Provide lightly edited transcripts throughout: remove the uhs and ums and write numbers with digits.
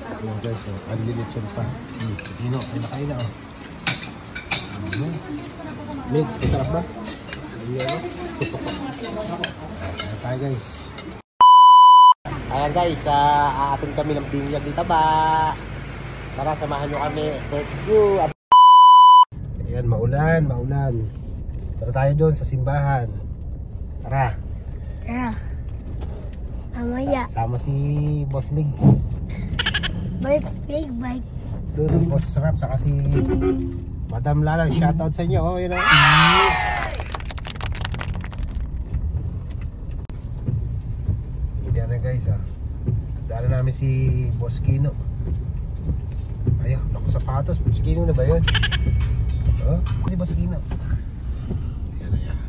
Ayan guys, unlilitsyon pa. Dino, ay nakain na oh. Mix, masarap ba? Ayan tayo guys. Ayan guys, aatin kami ng binyag dito ba? Tara, samahan nyo kami. Let's go! Ayan, maulan. Tara tayo doon sa simbahan. Tara. Tara. Amaya. Sama si Boss Migs. Big bike. Doon Boss Sarap, saka si Madam Lala. Shoutout sa inyo. Oh, yun o. Yan na guys ah. Dala namin si Boss Kino. Ayaw, naku sapatos. Si Kino na ba yun? Oh, si Boss Kino. Yan na yan.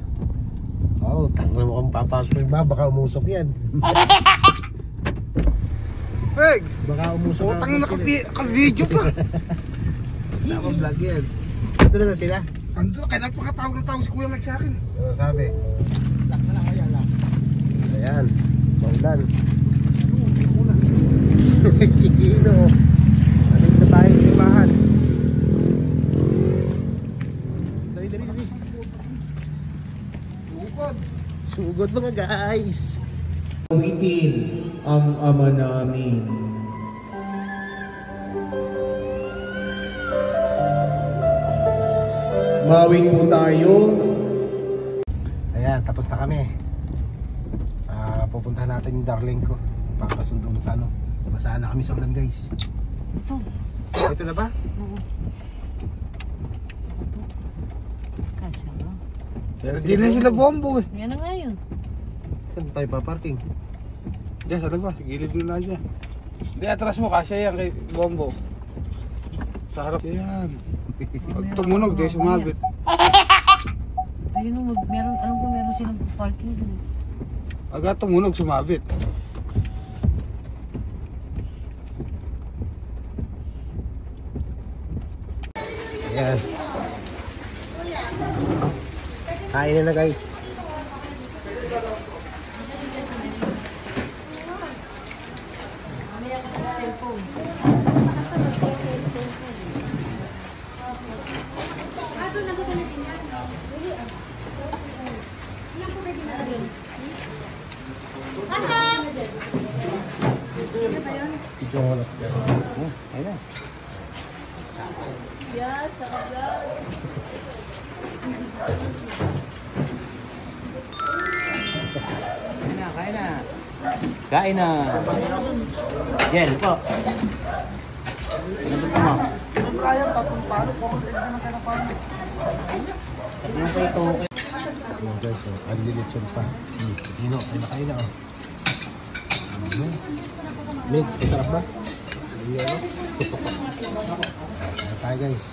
Oh, tanggal mo kung papasok yung ba, baka umusok yan. Hey! Baka umusok. Putang na naka-video pa. Naka-vlog yan. Ito na sila. Ando na, kaya nagpakatawag na tawag si Kuya Mike sa akin. Ano sabi? Lock na lang, kaya lock. Ayan, maulan. Si Kino. Alit na tayo sa simbahan. Dali. Sugod mga guys. Awitin ang Ama namin. Mawin po tayo. Ayan, tapos na kami. Pupuntahan natin yung darling ko. Papasundo mo sa ano. Masaan na kami sa ulan guys. Ito na ba? Kasya ba? Hindi na sila bombo eh. Yan na nga yun. Saan tayo pa-parking? Diyan sa labas, gilid mo na dyan. Hindi, atras mo, kasya yan kay bombo. Sa harap yan. Pag tumunog, di sumabit. Ayun o, alam ko meron silang parking dun. Agad tumunog, sumabit. Ayan. Kain na guys. Ayan. Yes, naka-vlog. Kain na. Jen, po. Ano gusto mo? Brian, tapos paano? Pumunta na kayo ng paano? Ano pa ito? Ayan guys, unlilitsyon pa. Dino, ay nakain na oh. Mix, masarap ba? Ayan tayo guys.